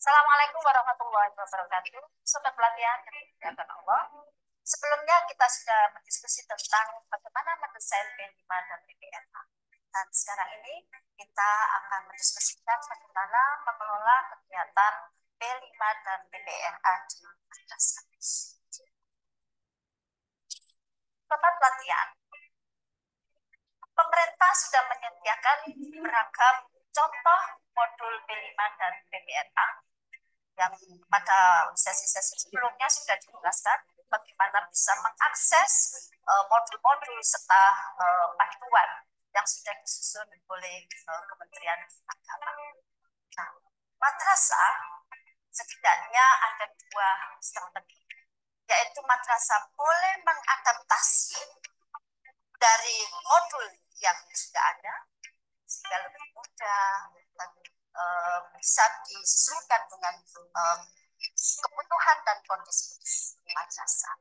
Assalamualaikum warahmatullahi wabarakatuh. Sobat pelatihan yang dimuliakan Allah. Sebelumnya kita sudah berdiskusi tentang bagaimana mendesain P5 dan PPNA. Dan sekarang ini kita akan mendiskusikan bagaimana mengelola kegiatan P5 dan PPNA di madrasah. Sobat pelatihan, pemerintah sudah menyediakan beragam contoh modul P5 dan PPNA yang pada sesi-sesi sebelumnya sudah dijelaskan bagaimana bisa mengakses modul-modul serta panduan yang sudah disusun oleh Kementerian Agama. Nah, madrasah setidaknya ada dua strategi, yaitu madrasah boleh mengadaptasi dari modul yang sudah ada sehingga lebih mudah dan bisa disesuaikan dengan kebutuhan dan kondisi madrasah.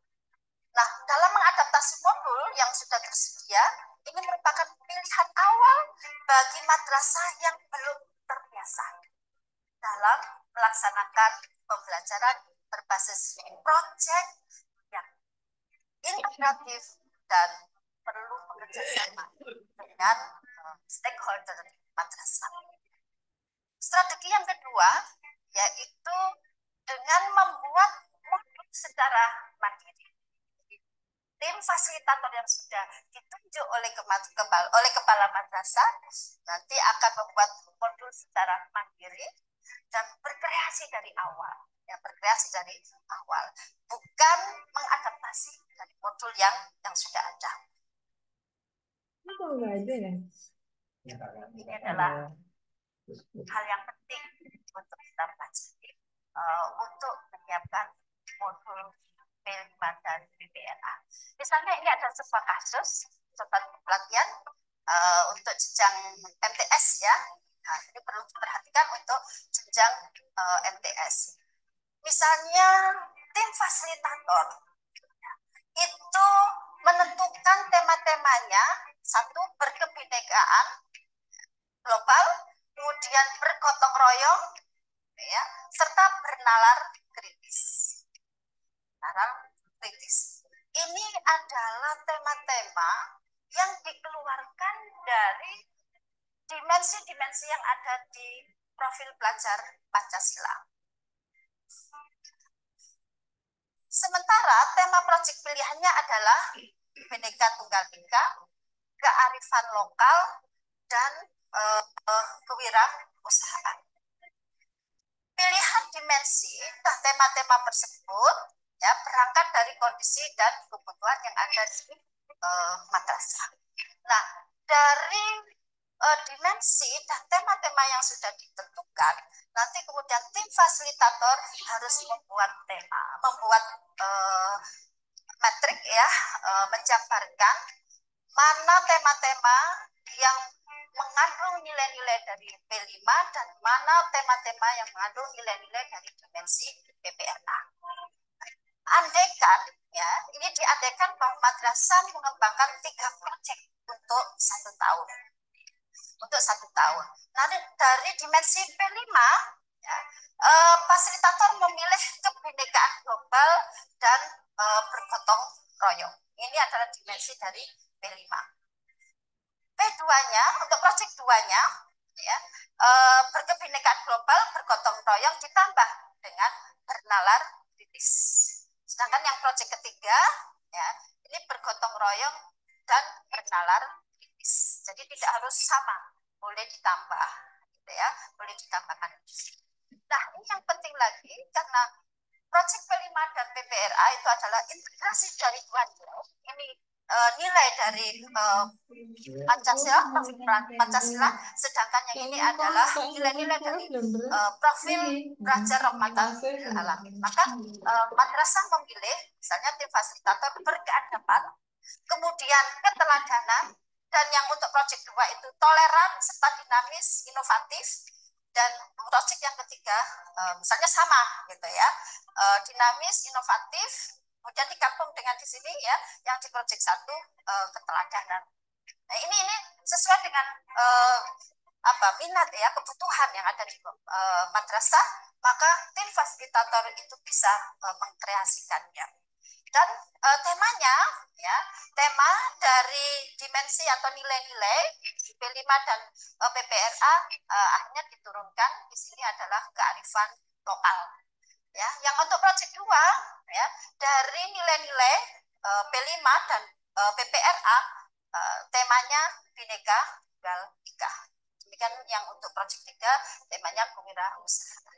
Nah, dalam mengadaptasi modul yang sudah tersedia, ini merupakan pilihan awal bagi madrasah yang belum terbiasa dalam melaksanakan pembelajaran berbasis proyek yang integratif dan perlu bekerja sama dengan stakeholder madrasah. Strategi yang kedua yaitu dengan membuat modul secara mandiri. Tim fasilitator yang sudah ditunjuk oleh kepala madrasah nanti akan membuat modul secara mandiri dan berkreasi dari awal. Berkreasi dari awal, bukan mengadaptasi dari modul yang sudah ada. Ini adalah hal yang penting untuk kita pelajari untuk menyiapkan modul P5 dan PPNA. Misalnya ini ada sebuah kasus sobat pelatihan untuk jenjang MTS ya. Nah, ini perlu diperhatikan untuk jenjang MTS. Misalnya tim fasilitator itu menentukan tema-temanya, satu berkebinekaan global, kemudian bergotong royong, ya, serta bernalar kritis. Nalar kritis. Ini adalah tema-tema yang dikeluarkan dari dimensi-dimensi yang ada di profil pelajar Pancasila. Sementara tema proyek pilihannya adalah Bhinneka Tunggal Ika, kearifan lokal, dan kewirausahaan. Pilihan dimensi dan tema-tema tersebut ya berangkat dari kondisi dan kebutuhan yang ada di madrasah. Nah, dari dimensi dan tema-tema yang sudah ditentukan, nanti kemudian tim fasilitator harus membuat metrik ya, menjabarkan mana tema-tema yang mengandung nilai-nilai dari P5 dan mana tema-tema yang mengandung nilai-nilai dari dimensi PPNA. Andaikan ya, ini diandaikan bahwa madrasah mengembangkan 3 proyek untuk 1 tahun. Nah, dari dimensi P5 ya, fasilitator memilih kebinekaan global dan bergotong royong. Ini adalah dimensi dari P5. P2-nya, untuk proyek 2-nya, ya, berkebinekaan global, bergotong royong, ditambah dengan bernalar kritis. Sedangkan yang proyek ketiga, ya, ini bergotong royong dan bernalar kritis. Jadi tidak harus sama, boleh ditambah, gitu ya, boleh ditambahkan. Nah, ini yang penting lagi, karena proyek P5 dan PPRA itu adalah integrasi dari dua nilai. Ini nilai dari Pancasila, sedangkan yang ini adalah nilai-nilai dari profil Raja Rahmatan lil Alamin. Maka madrasah memilih, misalnya tim fasilitator berkeadaban, kemudian keteladanan, dan yang untuk proyek 2 itu toleran serta dinamis, inovatif, dan proyek yang ketiga misalnya sama gitu ya, dinamis, inovatif, kemudian digabung dengan di sini ya yang di proyek 1 keteladanan. Nah, ini sesuai dengan minat ya, kebutuhan yang ada di madrasah, maka tim fasilitator itu bisa mengkreasikannya. Dan temanya ya, tema dari dimensi atau nilai-nilai P5 dan PPRA akhirnya diturunkan di sini adalah kearifan lokal. Ya, yang untuk proyek 2 ya, dari nilai-nilai P5 dan PPRA temanya Bhinneka Tunggal Ika. Demikian yang untuk proyek 3 temanya kewirausahaan.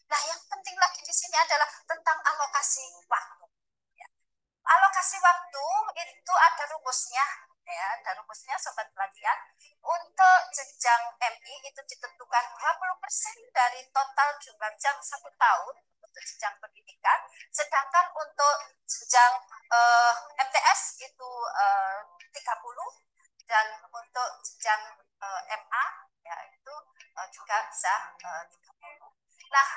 Nah, yang penting lagi di sini adalah tentang alokasi waktu. Ya. Alokasi waktu itu ada rumusnya, ya, ada rumusnya sobat pelatihan. Untuk jenjang MI itu ditentukan 20% dari total jumlah jam 1 tahun untuk jenjang pendidikan, sedangkan untuk jenjang MTS itu 30 dan untuk jenjang MA ya itu juga bisa 30. Nah,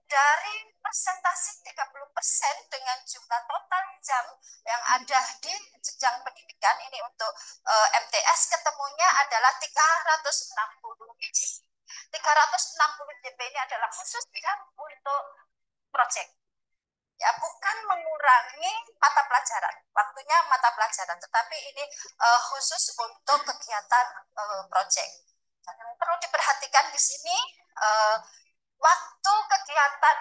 dari persentase 30% dengan jumlah total jam yang ada di jenjang pendidikan ini untuk MTS ketemunya adalah 360 JP. 360 JP ini adalah khusus jam untuk proyek. Ya, bukan mengurangi mata pelajaran, waktunya mata pelajaran, tetapi ini khusus untuk kegiatan proyek. Dan yang perlu diperhatikan di sini, waktu kegiatan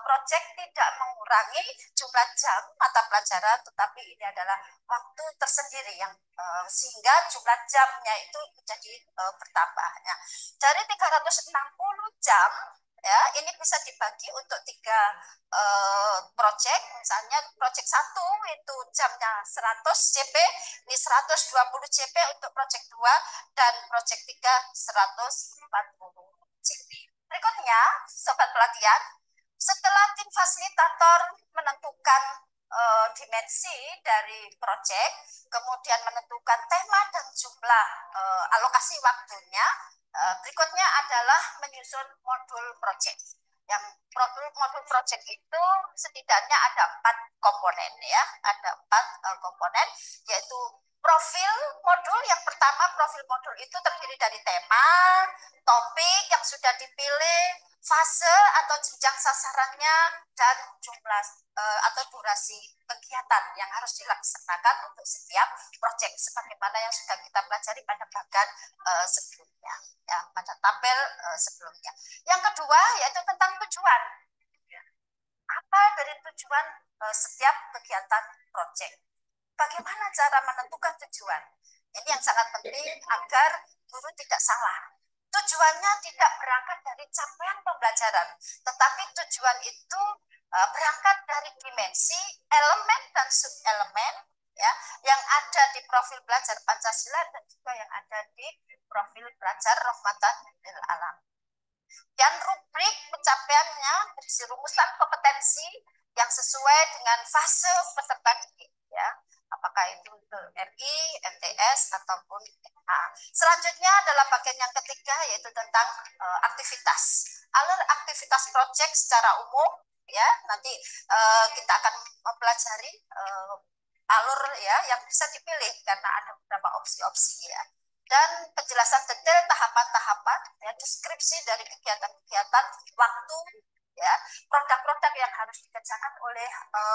proyek tidak mengurangi jumlah jam mata pelajaran, tetapi ini adalah waktu tersendiri yang sehingga jumlah jamnya itu menjadi bertambah. Ya. Dari 360 jam, ya, ini bisa dibagi untuk 3 proyek. Misalnya proyek 1 itu jamnya 100 JP, ini 120 JP untuk proyek 2, dan proyek 3 140 JP. Berikutnya, sobat pelatihan, setelah tim fasilitator menentukan dimensi dari proyek, kemudian menentukan tema dan jumlah alokasi waktunya, berikutnya adalah menyusun modul proyek. Yang modul proyek itu setidaknya ada 4 komponen ya, ada 4 komponen, yaitu profil modul. Yang pertama, profil modul itu terdiri dari tema, topik yang sudah dipilih, fase atau jenjang sasarannya, dan jumlah atau durasi kegiatan yang harus dilaksanakan untuk setiap proyek sebagaimana yang sudah kita pelajari pada bagan sebelumnya ya, pada tabel sebelumnya. Yang kedua yaitu tentang tujuan. Apa dari tujuan setiap kegiatan proyek? Bagaimana cara menentukan tujuan? Ini yang sangat penting agar guru tidak salah. Tujuannya tidak berangkat dari capaian pembelajaran, tetapi tujuan itu berangkat dari dimensi, elemen dan subelemen ya, yang ada di profil belajar Pancasila dan juga yang ada di profil belajar Rahmatan lil Alamin. Dan rubrik pencapaiannya berisi rumusan kompetensi yang sesuai dengan fase peserta didik ya. Apakah itu MI, MTS ataupun MA. Selanjutnya adalah bagian yang ketiga yaitu tentang aktivitas. Alur aktivitas proyek secara umum ya. Nanti kita akan mempelajari alur ya yang bisa dipilih karena ada beberapa opsi-opsi ya. Dan penjelasan detail tahapan-tahapan ya, deskripsi dari kegiatan-kegiatan, waktu ya, produk-produk yang harus dikerjakan oleh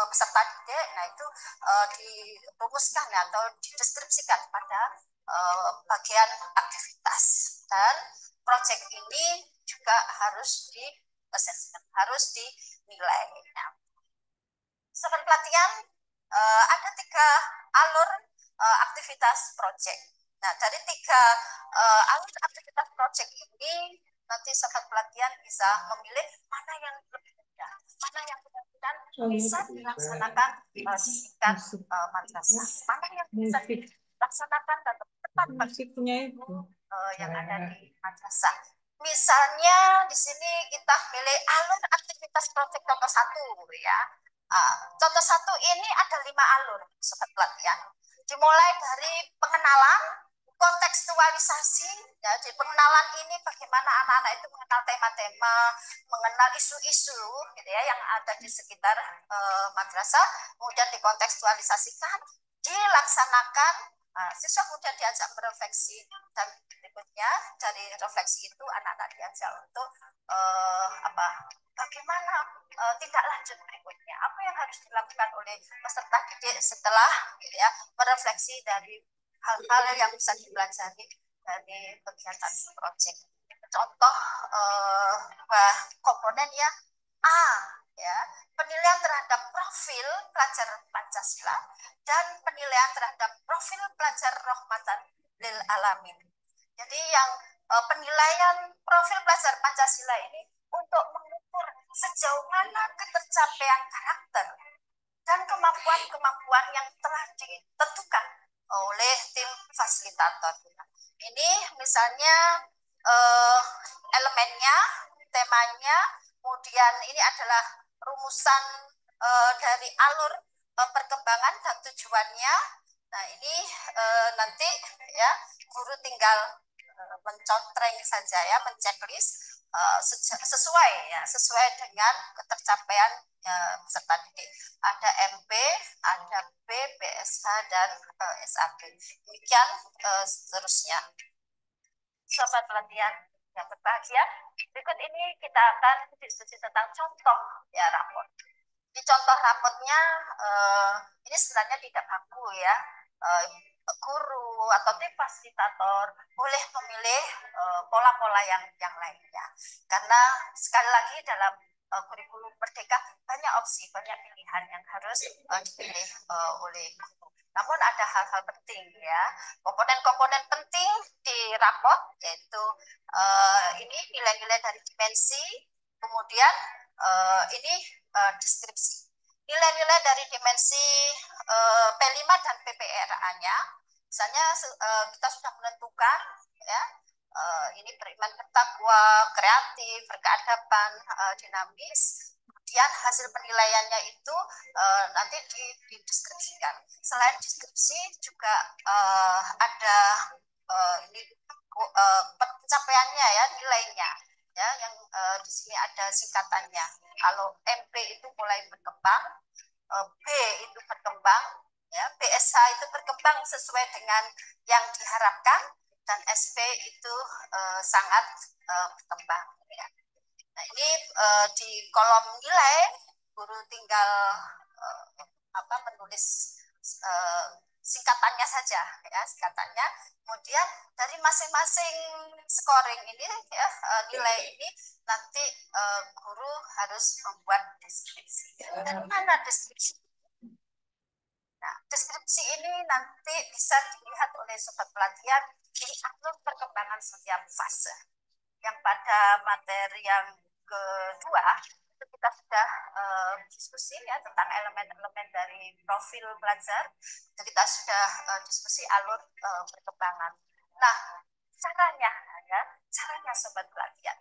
peserta didik. Nah, itu dirumuskan atau dideskripsikan pada bagian aktivitas. Dan proyek ini juga harus harus dinilai. Nah, sobat pelatihan, ada 3 alur aktivitas proyek. Nah, dari 3 alur aktivitas proyek ini, nanti sobat pelatihan bisa memilih mana yang lebih mudah, mana yang benar-benar bisa dilaksanakan di tingkat madrasah, mana yang bisa dilaksanakan dan tepat bagi yang ada di madrasah. Misalnya di sini kita pilih alur aktivitas proyek contoh 1 ya. Contoh 1 ini ada 5 alur sobat pelatihan. Dimulai dari pengenalan, kontekstualisasi, ya, di pengenalan ini bagaimana anak-anak itu mengenal tema-tema, mengenal isu-isu gitu ya, yang ada di sekitar madrasah, kemudian dikontekstualisasikan, dilaksanakan, siswa kemudian diajak berefleksi dan berikutnya dari refleksi itu anak-anak diajak untuk bagaimana tindak lanjut berikutnya, apa yang harus dilakukan oleh peserta didik setelah ya merefleksi dari hal-hal yang bisa dipelajari dari kegiatan proyek. Contoh komponen ya A, ya penilaian terhadap profil pelajar Pancasila dan penilaian terhadap profil pelajar Rahmatan lil Alamin. Jadi yang penilaian profil pelajar Pancasila ini untuk mengukur sejauh mana ketercapaian karakter dan kemampuan-kemampuan yang telah ditentukan oleh tim fasilitator. Ini misalnya elemennya, temanya, kemudian ini adalah rumusan dari alur perkembangan dan tujuannya. Nah ini nanti ya guru tinggal mencontreng saja ya, menceklis sesuai dengan ketercapaian peserta didik. Ada MP, ada B, BSH dan SAB. Demikian seterusnya. Sobat pelatihan yang berbahagia, berikut ini kita akan diskusi tentang contoh ya rapor. Di contoh raportnya ini sebenarnya tidak baku ya. Guru atau tim fasilitator boleh memilih pola-pola yang lainnya. Karena sekali lagi dalam kurikulum Merdeka banyak opsi, banyak pilihan yang harus dipilih oleh guru. Namun ada hal-hal penting ya, komponen-komponen penting di raport yaitu ini nilai-nilai dari dimensi, kemudian ini deskripsi. Nilai-nilai dari dimensi P5 dan PPRA-nya, misalnya kita sudah menentukan ya ini beriman bertakwa, kreatif, berkeadaban, dinamis. Kemudian hasil penilaiannya itu nanti dideskripsikan. Selain deskripsi juga ada ini pencapaiannya ya, nilainya ya, yang di sini ada singkatannya. Kalau MP itu mulai berkembang, B itu berkembang, ya, BSH itu berkembang sesuai dengan yang diharapkan, dan SP itu sangat berkembang. Ya. Nah ini di kolom nilai guru tinggal menulis singkatannya saja ya, singkatannya. Kemudian dari masing-masing scoring ini ya, nilai ini nanti guru harus membuat deskripsi. Dan mana deskripsi? Nah, deskripsi ini nanti bisa dilihat oleh sobat pelatihan di alur perkembangan setiap fase. Yang pada materi yang kedua itu kita sudah diskusi ya tentang elemen-elemen dari profil pelajar. Itu kita sudah diskusi alur perkembangan. Nah, caranya sobat pelatihan.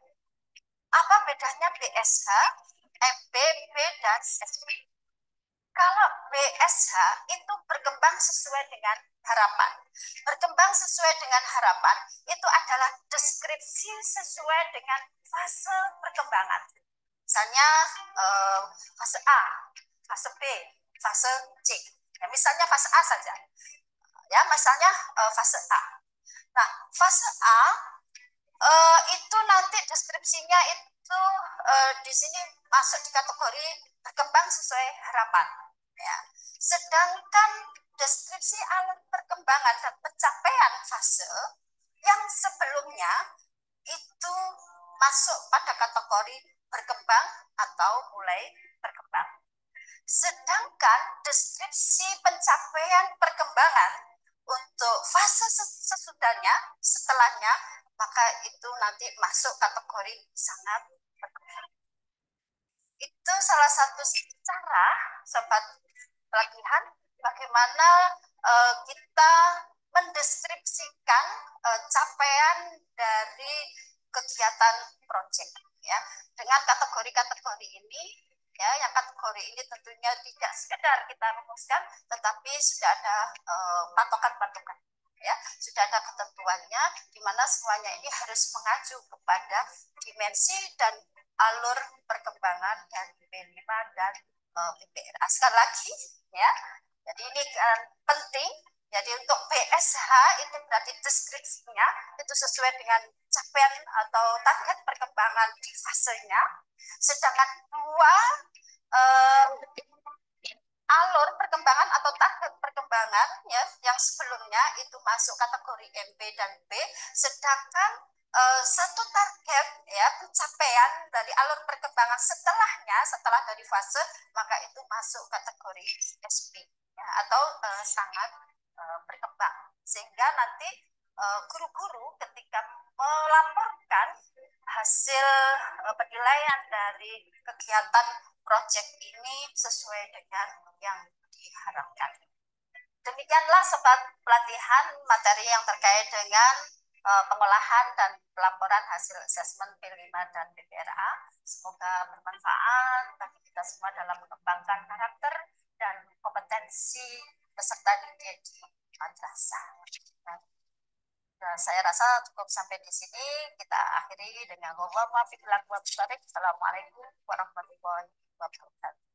Apa bedanya BSH, MP, B, dan SP? Kalau BSH itu berkembang sesuai dengan harapan. Berkembang sesuai dengan harapan itu adalah deskripsi sesuai dengan fase perkembangan. Misalnya fase A, fase B, fase C. Ya, misalnya fase A saja. Ya, misalnya fase A. Nah, fase A itu nanti deskripsinya itu di sini masuk di kategori berkembang sesuai harapan. Ya. Sedangkan deskripsi alur perkembangan dan pencapaian fase yang sebelumnya itu masuk pada kategori berkembang atau mulai berkembang. Sedangkan deskripsi pencapaian perkembangan untuk fase sesudahnya, setelahnya, maka itu nanti masuk kategori sangat berkembang. Itu salah satu cara sobat pelatihan bagaimana kita mendeskripsikan capaian dari kegiatan proyek ya. Dengan kategori-kategori ini ya, yang kategori ini tentunya tidak sekedar kita rumuskan, tetapi sudah ada patokan-patokan ya, sudah ada ketentuannya di mana semuanya ini harus mengacu kepada dimensi dan alur perkembangan dari P5 dan PPRA. Sekali lagi ya, jadi ini penting Jadi untuk BSH itu berarti deskripsinya itu sesuai dengan capaian atau target perkembangan di fasenya. Sedangkan dua eh, alur perkembangan atau target perkembangan ya yang sebelumnya itu masuk kategori MB dan B, sedangkan satu target ya pencapaian dari alur perkembangan setelahnya setelah dari fase maka itu masuk kategori SP ya, atau sangat berkembang, sehingga nanti guru-guru ketika melaporkan hasil penilaian dari kegiatan proyek ini sesuai dengan yang diharapkan. Demikianlah sobat pelatihan materi yang terkait dengan pengolahan dan pelaporan hasil asesmen P5 dan PPRA. Semoga bermanfaat bagi kita semua dalam mengembangkan karakter dan kompetensi peserta didik di madrasah. Nah, saya rasa cukup sampai di sini. Kita akhiri dengan Assalamualaikum warahmatullahi wabarakatuh.